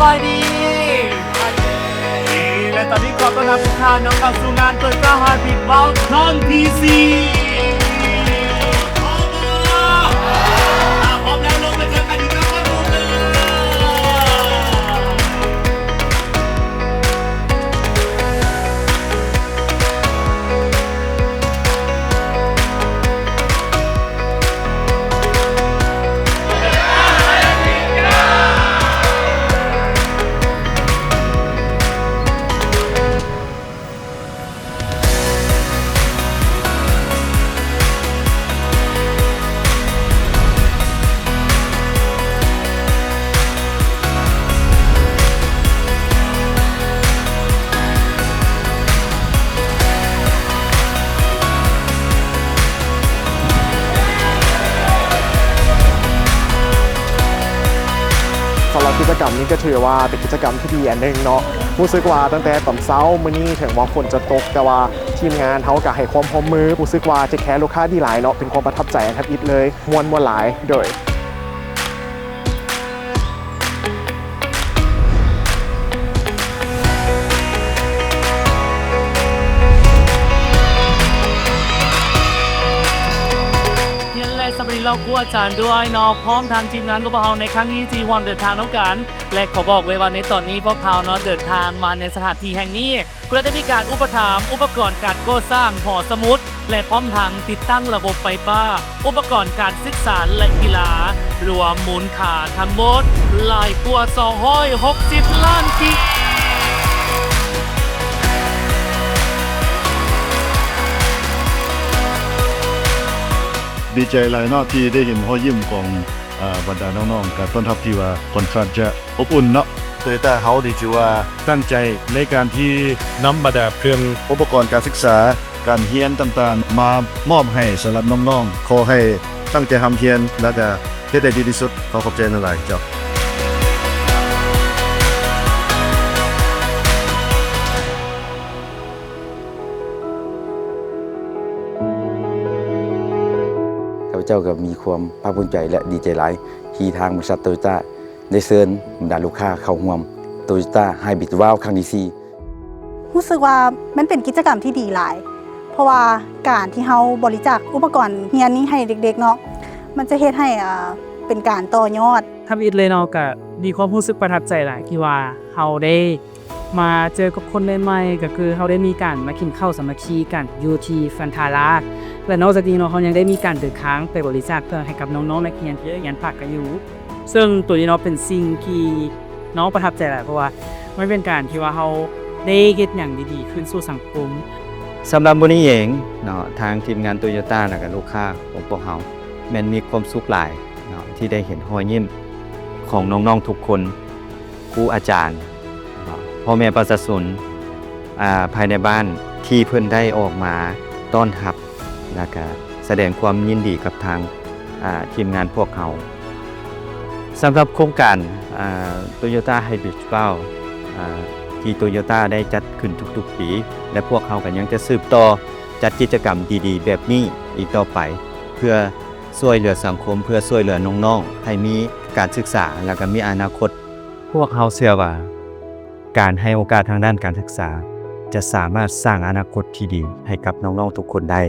บายดีและตอนนี้ขอต้อนรับทุกท่านเข้าสู่งานToyota Hybrid Wow ครั้งที่4พร้อมแล้วลงไปเจอกันอีกครั้งครับผมสำหรับกิจกรรมนี้ก็ถือว่าเป็นกิจกรรมที่ดีอันหนึ่งเนาะรู้สึกว่าตั้งแต่ตอนเช้ามื้อนี้ถึงว่าฝนจะตกแต่ว่าทีมงานเขาก็ให้ความพร้อมมือรู้สึกว่าจะแค่ลูกค้าดีหลายเนาะเป็นความประทับใจครับอิดเลยมวนหลายโดยสวัสดีเราครูอาจารย์ด้วยเนาะพร้อมทางทีมงานของเราในครั้งนี้ที่วันเดินทางน้องกันและขอบอกไว้ว่าในตอนนี้พวกเขาเนาะเดินทางมาในสถานที่แห่งนี้เพื่อได้มีการอุปถัมภ์อุปกรณ์การก่อสร้างหอสมุดและพร้อมทางติดตั้งระบบไฟฟ้าอุปกรณ์การศึกษาและกีฬารวมมูลค่าทั้งหมดหลายกว่า260 ล้านกิกดีใจหลายเนาะที่ได้เห็นรอยยิ้มของบรรดาน้องๆกับต้นทัพที่ว่าค่อนข้างจะอบอุ่นเนาะโดยแต่เขาดีจือว่าตั้งใจในการที่นำบรรดาเครื่องอุปกรณ์การศึกษาการเรียนต่างๆมามอบให้สำหรับน้องๆขอให้ตั้งใจทำเรียนและก็เฮ็ดได้ดีที่สุดขอขอบใจหลายๆเจ้าเจ้าก็มีความภาคภูมิใจและดีใจหลายที่ทางบริษัทโตโยต้าได้เชิญบรรดาลูกค้าเข้าร่วมโตโยต้าไฮบริดว้าวครั้งที่4รู้สึกว่ามันเป็นกิจกรรมที่ดีหลายเพราะว่าการที่เฮาบริจาคอุปกรณ์เรียนนี้ให้เด็กๆเนาะมันจะเฮ็ดให้เป็นการต่อยอดทำอิดเลยเนาะก็มีความรู้สึกประทับใจหลายที่ว่าเฮาได้มาเจอกับคนใหม่ๆก็คือเฮาได้มีการมากินข้าวสามัคคีกันอยู่ที่ฟันทาราและนอกจากนี้เนาะเขายังได้มีการเดินทางไปบริจาคเพื่อให้กับน้องๆนักเรียนที่เรียนภาคกันอยู่ซึ่งตัวนี้เนาะเป็นสิ่งที่น้องประทับใจหลายเพราะว่ามันเป็นการที่ว่าเฮาได้เฮ็ดหยังดีๆขึ้นสู่สังคมสำหรับมื้อนี้เองเนาะทางทีมงานโตโยต้าและก็ลูกค้าของพวกเฮาแม่นมีความสุขหลายเนาะที่ได้เห็นรอยยิ้มของน้องๆทุกคนครูอาจารย์พ่อแม่ประชาชนภายในบ้านที่เพิ่นได้ออกมาต้อนรับและก็แสดงความยินดีกับทางทีมงานพวกเขาสำหรับโครงการToyota Hybrid Wow ที่ Toyota ได้จัดขึ้นทุกๆปีและพวกเขาก็ยังจะสืบต่อจัดกิจกรรมดีๆแบบนี้อีกต่อไปเพื่อช่วยเหลือสังคมเพื่อช่วยเหลือน้องๆให้มีการศึกษาและก็มีอนาคตพวกเขาเชื่อว่าการให้โอกาสทางด้านการศึกษาจะสามารถสร้างอนาคตที่ดีให้กับน้องๆทุกคนได้